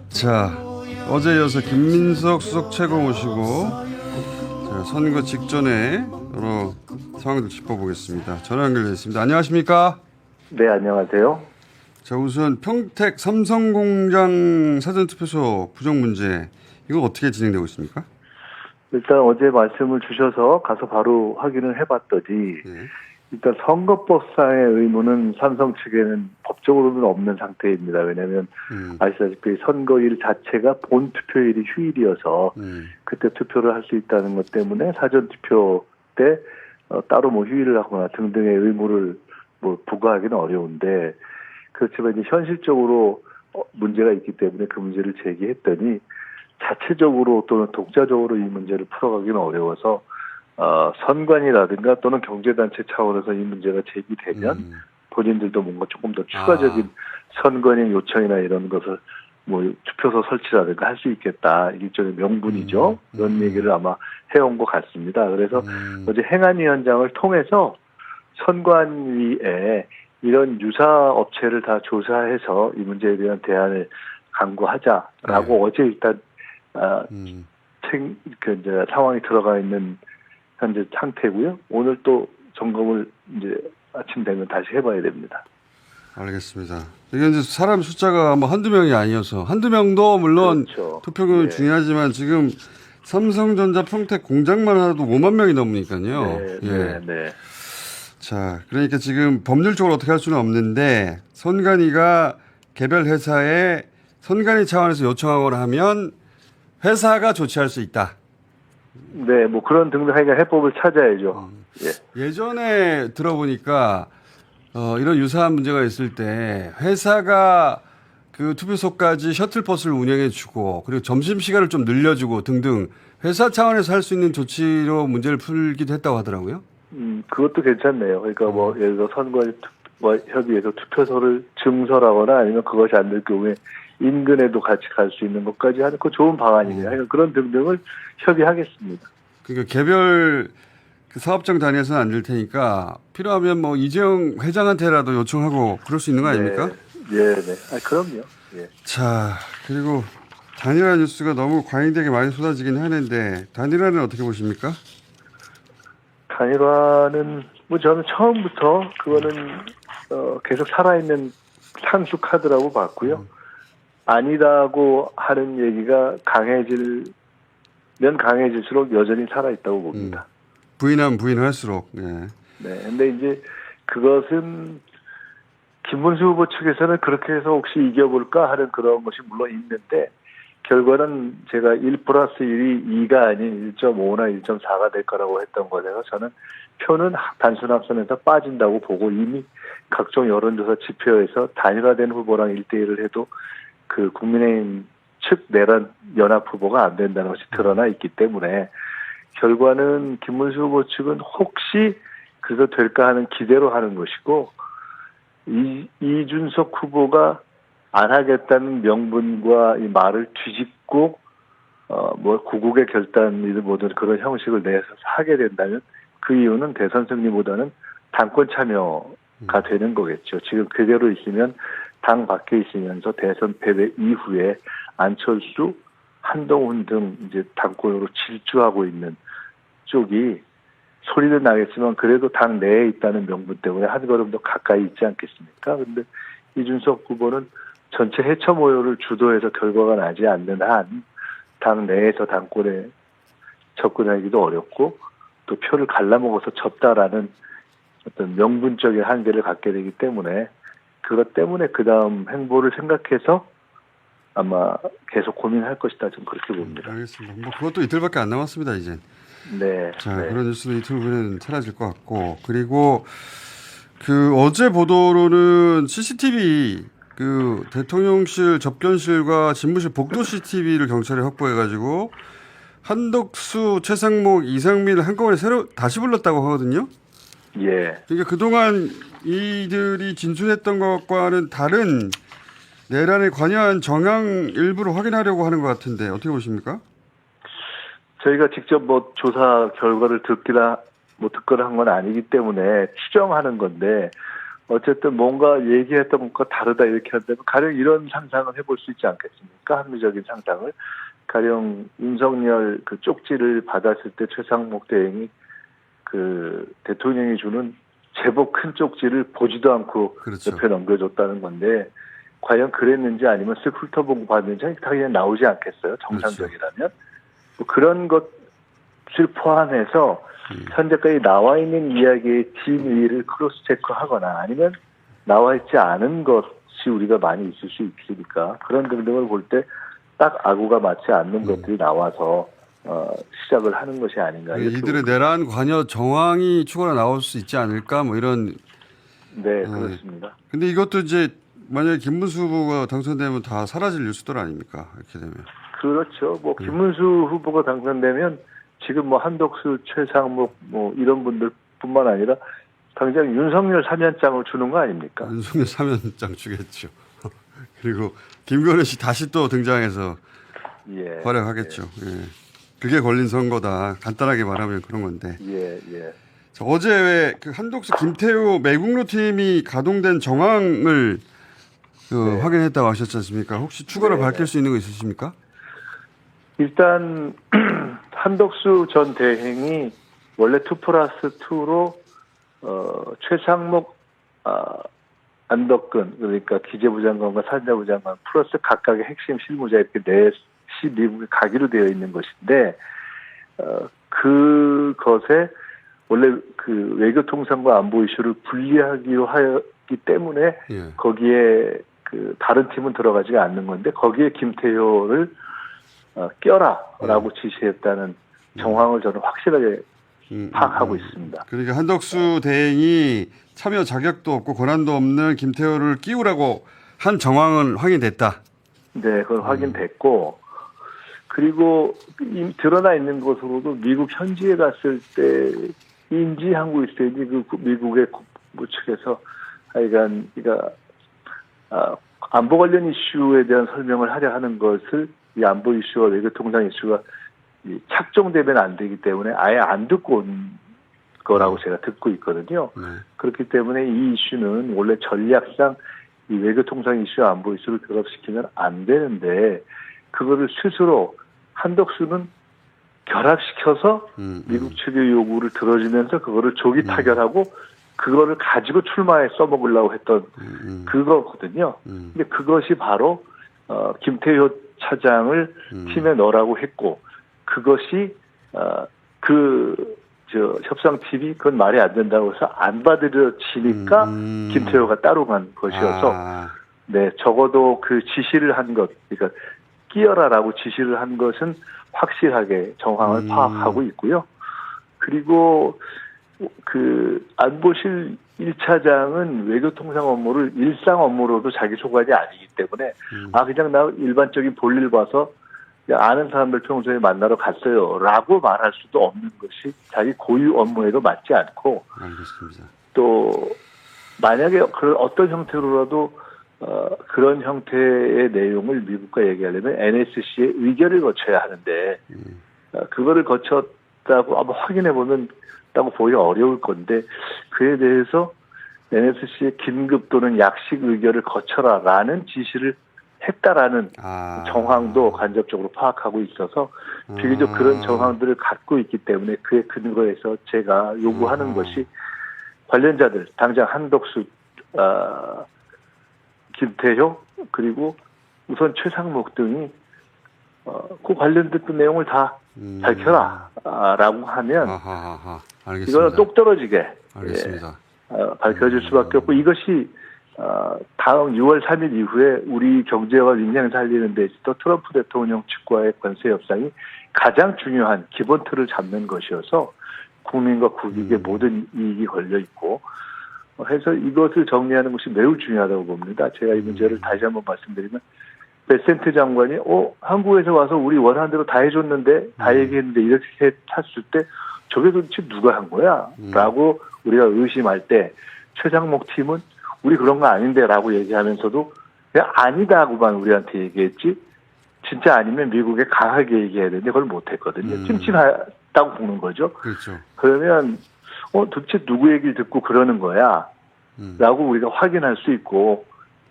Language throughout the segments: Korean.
자, 어제 이어서 김민석 수석 최고 모시고 자, 선거 직전에 여러 상황들 짚어보겠습니다. 전화 연결되어 있습니다. 안녕하십니까? 네, 안녕하세요. 자, 우선 평택 삼성공장 사전투표소 부정 문제 이거 어떻게 진행되고 있습니까? 일단 어제 말씀을 주셔서 가서 바로 확인을 해봤더니 네. 일단 선거법상의 의무는 삼성 측에는 법적으로는 없는 상태입니다. 왜냐하면 아시다시피 선거일 자체가 본 투표일이 휴일이어서 그때 투표를 할 수 있다는 것 때문에 사전투표 때 따로 뭐 휴일을 하거나 등등의 의무를 뭐 부과하기는 어려운데 그렇지만 이제 현실적으로 문제가 있기 때문에 그 문제를 제기했더니 자체적으로 또는 독자적으로 이 문제를 풀어가기는 어려워서 선관위라든가 또는 경제단체 차원에서 이 문제가 제기되면 본인들도 뭔가 조금 더 추가적인 선관위 요청이나 이런 것을 뭐 투표소 설치라든가 할 수 있겠다. 일종의 명분이죠. 그런 얘기를 아마 해온 것 같습니다. 그래서 어제 행안위원장을 통해서 선관위에 이런 유사 업체를 다 조사해서 이 문제에 대한 대안을 강구하자라고 어제 일단 이제 상황이 들어가 있는 현재 상태고요. 오늘 또 점검을 이제 아침 되면 다시 해봐야 됩니다. 알겠습니다. 이게 이제 사람 숫자가 뭐 한두 명이 아니어서 한두 명도 물론 그렇죠. 투표는 네. 중요하지만 지금 삼성전자 평택 공장만 하나도 5만 명이 넘으니까요. 네, 예. 네, 네. 자, 그러니까 지금 법률적으로 어떻게 할 수는 없는데 선관위가 개별 회사에 선관위 차원에서 요청하거나 하면 회사가 조치할 수 있다. 네, 뭐 그런 등등 하니까 해법을 찾아야죠. 예. 예전에 들어보니까 이런 유사한 문제가 있을 때 회사가 그 투표소까지 셔틀버스를 운영해주고 그리고 점심시간을 좀 늘려주고 등등 회사 차원에서 할 수 있는 조치로 문제를 풀기도 했다고 하더라고요. 그것도 괜찮네요. 그러니까 뭐 예를 들어 선관위 협의회에서 투표소를 증설하거나 아니면 그것이 안 될 경우에 인근에도 같이 갈 수 있는 것까지 하는 그 좋은 방안입니다. 그러니까 그런 등등을 협의하겠습니다. 그러니까 개별 그 사업장 단위에서는 안 될 테니까 필요하면 뭐 이재용 회장한테라도 요청하고 그럴 수 있는 거 아닙니까? 네, 네. 그럼요. 예. 자, 그리고 단일화 뉴스가 너무 과잉되게 많이 쏟아지긴 하는데 단일화는 어떻게 보십니까? 단일화는 뭐 저는 처음부터 그거는 계속 살아있는 상수 카드라고 봤고요. 아니다고 하는 얘기가 강해지면 강해질수록 여전히 살아있다고 봅니다. 부인하면 부인할수록. 예. 네. 근데 이제 그것은 김문수 후보 측에서는 그렇게 해서 혹시 이겨볼까 하는 그런 것이 물론 있는데 결과는 제가 1 플러스 1이 2가 아닌 1.5나 1.4가 될 거라고 했던 거라서 저는 표는 단순 합선에서 빠진다고 보고 이미 각종 여론조사 지표에서 단일화된 후보랑 1대1을 해도 그 국민의힘 측 내란 연합 후보가 안 된다는 것이 드러나 있기 때문에 결과는 김문수 후보 측은 혹시 그래서 될까 하는 기대로 하는 것이고 이준석 후보가 안 하겠다는 명분과 이 말을 뒤집고 뭐 구국의 결단이든 뭐든 그런 형식을 내서 하게 된다면 그 이유는 대선 승리보다는 당권 참여가 되는 거겠죠. 지금 그대로 있으면 당 밖에 있으면서 대선 패배 이후에 안철수, 한동훈 등 이제 당권으로 질주하고 있는 쪽이 소리는 나겠지만 그래도 당 내에 있다는 명분 때문에 한 걸음 더 가까이 있지 않겠습니까? 그런데 이준석 후보는 전체 해처 모여를 주도해서 결과가 나지 않는 한 당 내에서 당권에 접근하기도 어렵고 또 표를 갈라먹어서 졌다라는 어떤 명분적인 한계를 갖게 되기 때문에 그것 때문에 그 다음 행보를 생각해서 아마 계속 고민할 것이다. 좀 그렇게 봅니다. 알겠습니다. 뭐 그것도 이틀밖에 안 남았습니다, 이제. 네. 자, 네. 그런 뉴스는 이틀 후에는 사라질 것 같고 그리고 그 어제 보도로는 CCTV 그 대통령실 접견실과 집무실 복도 CCTV를 경찰이 확보해가지고 한덕수, 최상목, 이상민을 한꺼번에 새로 다시 불렀다고 하거든요. 예. 그러니까 그동안 이들이 진술했던 것과는 다른 내란에 관여한 정황 일부를 확인하려고 하는 것 같은데 어떻게 보십니까? 저희가 직접 뭐 조사 결과를 듣거나 한 건 아니기 때문에 추정하는 건데 어쨌든 뭔가 얘기했던 것과 다르다 이렇게 한다면 가령 이런 상상을 해볼 수 있지 않겠습니까? 합리적인 상상을. 가령 윤석열 그 쪽지를 받았을 때 최상목 대행이 그 대통령이 주는 제법 큰 쪽지를 보지도 않고 그렇죠. 옆에 넘겨줬다는 건데 과연 그랬는지 아니면 쓱 훑어보고 봤는지 당연히 나오지 않겠어요. 정상적이라면. 뭐 그런 것을 포함해서 현재까지 나와 있는 이야기의 진위를 크로스 체크하거나 아니면 나와 있지 않은 것이 우리가 많이 있을 수 있으니까 그런 등등을 볼 때 딱 아구가 맞지 않는 것들이 나와서 시작을 하는 것이 아닌가. 이들의 내란 관여 정황이 추가로 나올 수 있지 않을까 뭐 이런. 네, 그렇습니다. 근데 이것도 이제 만약에 김문수 후보가 당선되면 다 사라질 뉴스들 아닙니까? 이렇게 되면. 그렇죠. 뭐 김문수 후보가 당선되면 지금 뭐 한덕수, 최상목 뭐 이런 분들뿐만 아니라 당장 윤석열 사면장을 주는 거 아닙니까? 윤석열 사면장 주겠죠. 그리고 김건희 씨 다시 또 등장해서 예, 활약하겠죠. 예. 그게 걸린 선거다. 간단하게 말하면 그런 건데. 예, 예. 자, 어제 왜 그 한독수 김태우 매국노 팀이 가동된 정황을 네. 확인했다고 하셨지 않습니까? 혹시 추가로 네. 밝힐 수 있는 거 있으십니까? 일단 한덕수 전 대행이 원래 2+2로 최상목, 안덕근 그러니까 기재부 장관과 산자부 장관 플러스 각각의 핵심 실무자 이렇게 넷이 미국에 가기로 되어 있는 것인데 그것에 원래 그 외교통상과 안보 이슈를 분리하기로 하였기 때문에 예. 거기에 그 다른 팀은 들어가지 않는 건데 거기에 김태효를 껴라라고 지시했다는 정황을 저는 확실하게 파악하고 있습니다. 그러니까 한덕수 대행이 참여 자격도 없고 권한도 없는 김태호를 끼우라고 한 정황은 확인됐다. 네, 그건 확인됐고 그리고 드러나 있는 것으로도 미국 현지에 갔을 때 인지하고 있어야지 그 미국의 국무 측에서 하여간 그러니까 안보 관련 이슈에 대한 설명을 하려 하는 것을 이 안보 이슈와 외교통상 이슈가 착종되면 안 되기 때문에 아예 안 듣고 온 거라고 제가 듣고 있거든요. 그렇기 때문에 이 이슈는 원래 전략상 이 외교통상 이슈와 안보 이슈를 결합시키면 안 되는데 그거를 스스로 한덕수는 결합시켜서 미국 측의 요구를 들어주면서 그거를 조기 타결하고 그거를 가지고 출마에 써먹으려고 했던 그거거든요. 근데 그것이 바로 김태효 차장을 팀에 넣으라고 했고 그것이 협상팀이 그건 말이 안 된다고 해서 안 받아들여지니까 김태효가 따로 간 것이어서 네 적어도 그 지시를 한 것 그러니까 끼어라라고 지시를 한 것은 확실하게 정황을 파악하고 있고요. 그리고 그 안보실 1차장은 외교통상 업무를 일상 업무로도 자기 소관이 아니기 때문에 그냥 나 일반적인 볼일 봐서 아는 사람들 평소에 만나러 갔어요 라고 말할 수도 없는 것이 자기 고유 업무에도 맞지 않고 알겠습니다. 또 만약에 그런 어떤 형태로라도 그런 형태의 내용을 미국과 얘기하려면 NSC의 의결을 거쳐야 하는데 그거를 거쳤다고 한번 확인해보면 다고 보기 어려울 건데 그에 대해서 NSC의 긴급 또는 약식 의결을 거쳐라라는 지시를 했다라는 정황도 간접적으로 파악하고 있어서 비교적 그런 정황들을 갖고 있기 때문에 그에 근거해서 제가 요구하는 것이 관련자들 당장 한덕수, 김태효 그리고 우선 최상목 등이 그 관련된 내용을 다 밝혀라라고 하면 알겠습니다. 이거는 똑 떨어지게 알겠습니다. 밝혀질 수밖에 없고 이것이 다음 6월 3일 이후에 우리 경제와 윈냥 살리는 데 있어 트럼프 대통령 측과의 관세 협상이 가장 중요한 기본 틀을 잡는 것이어서 국민과 국익의 모든 이익이 걸려 있고 해서 이것을 정리하는 것이 매우 중요하다고 봅니다. 제가 이 문제를 다시 한번 말씀드리면 베센트 장관이 한국에서 와서 우리 원하는 대로 다 해줬는데 다 얘기했는데 이렇게 탔을 때 저게 도대체 누가 한 거야? 라고 우리가 의심할 때 최상목 팀은 우리 그런 거 아닌데 라고 얘기하면서도 그냥 아니다고만 우리한테 얘기했지 진짜 아니면 미국에 강하게 얘기해야 되는데 그걸 못했거든요. 찜찜하다고 보는 거죠. 그렇죠. 그러면 도대체 누구 얘기를 듣고 그러는 거야? 라고 우리가 확인할 수 있고,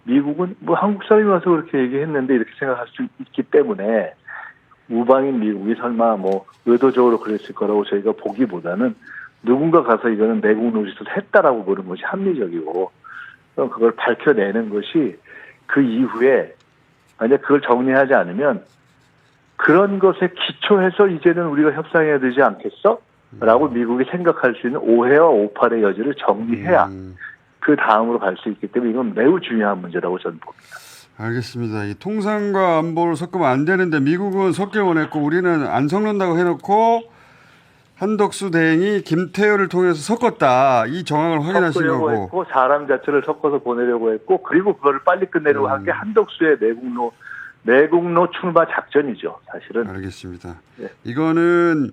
미국은 뭐 한국 사람이 와서 그렇게 얘기했는데 이렇게 생각할 수 있기 때문에 우방인 미국이 설마 뭐 의도적으로 그랬을 거라고 저희가 보기보다는 누군가 가서 이거는 내국 노짓을 했다라고 보는 것이 합리적이고, 그럼 그걸 밝혀내는 것이 그 이후에 만약 그걸 정리하지 않으면 그런 것에 기초해서 이제는 우리가 협상해야 되지 않겠어? 라고 미국이 생각할 수 있는 오해와 오판의 여지를 정리해야 그 다음으로 갈 수 있기 때문에 이건 매우 중요한 문제라고 저는 봅니다. 알겠습니다. 이 통상과 안보를 섞으면 안 되는데 미국은 섞길 원했고 우리는 안 섞는다고 해놓고 한덕수 대행이 김태효를 통해서 섞었다. 이 정황을 확인하신 섞으려고 거고. 했고 사람 자체를 섞어서 보내려고 했고 그리고 그거를 빨리 끝내려고 한 게 한덕수의 내국노 출마 작전이죠. 사실은. 알겠습니다. 네. 이거는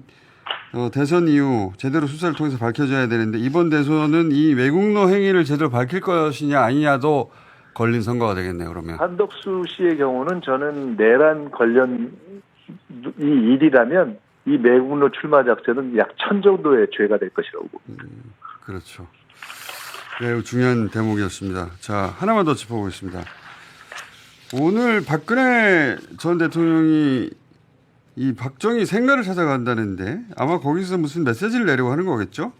대선 이후 제대로 수사를 통해서 밝혀져야 되는데 이번 대선은 이 외국노 행위를 제대로 밝힐 것이냐 아니냐도 걸린 선거가 되겠네요. 그러면. 한덕수 씨의 경우는 저는 내란 관련 이 일이라면 이 외국노 출마 작전은 약 1000 정도의 죄가 될 것이라고 봅니다. 그렇죠. 매우 중요한 대목이었습니다. 자, 하나만 더 짚어보겠습니다. 오늘 박근혜 전 대통령이 이 박정희 생가를 찾아간다는데 아마 거기서 무슨 메시지를 내려고 하는 거겠죠?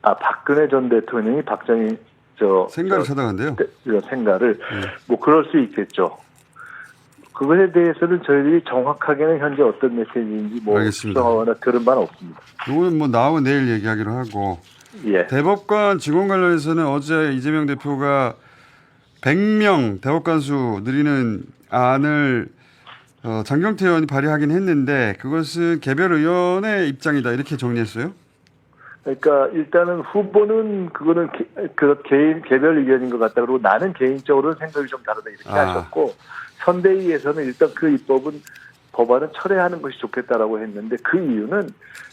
박근혜 전 대통령이 박정희 생가를 찾아간대요. 생가를 뭐 그럴 수 있겠죠. 그것에 대해서는 저희들이 정확하게는 현재 어떤 메시지인지 뭐 수정하거나 들은 바는 없습니다. 이거는 뭐 나오면 내일 얘기하기로 하고. 예. 대법관 직원 관련해서는 어제 이재명 대표가 100명 대법관 수 늘리는 안을 장경태 의원이 발의하긴 했는데 그것은 개별 의원의 입장이다 이렇게 정리했어요? 그러니까 일단은 후보는 그거는 개별 의견인 것 같다. 그리고 나는 개인적으로는 생각이 좀 다르다 이렇게 하셨고 선대위에서는 일단 그 입법은 법안은 철회하는 것이 좋겠다라고 했는데 그 이유는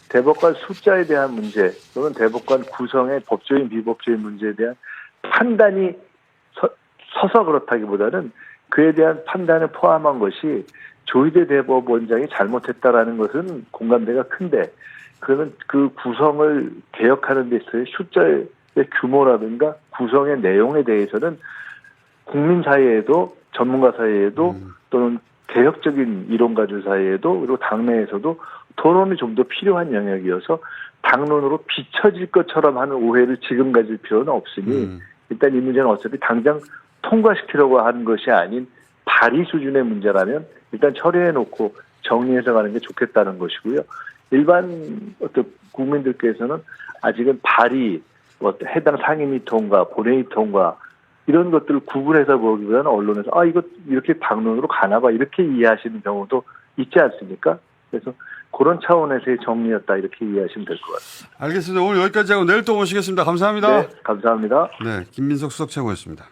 대법관 숫자에 대한 문제 또는 대법관 구성의 법조인 비법조인 문제에 대한 판단이 서서 그렇다기보다는 그에 대한 판단을 포함한 것이 조희대 대법원장이 잘못했다라는 것은 공감대가 큰데 그러면 그 구성을 개혁하는 데 있어서 숫자의 규모라든가 구성의 내용에 대해서는 국민 사이에도 전문가 사이에도 또는 개혁적인 이론가들 사이에도 그리고 당내에서도 토론이 좀 더 필요한 영역이어서 당론으로 비춰질 것처럼 하는 오해를 지금 가질 필요는 없으니 일단 이 문제는 어차피 당장 통과시키려고 하는 것이 아닌 발의 수준의 문제라면 일단 처리해놓고 정리해서 가는 게 좋겠다는 것이고요. 일반 어떤 국민들께서는 아직은 발의, 해당 상임위 통과, 본회의 통과 이런 것들을 구분해서 보기보다는 언론에서 이거 이렇게 당론으로 가나봐 이렇게 이해하시는 경우도 있지 않습니까? 그래서 그런 차원에서의 정리였다 이렇게 이해하시면 될 것 같습니다. 알겠습니다. 오늘 여기까지 하고 내일 또 모시겠습니다. 감사합니다. 네, 감사합니다. 네, 김민석 수석 최고였습니다.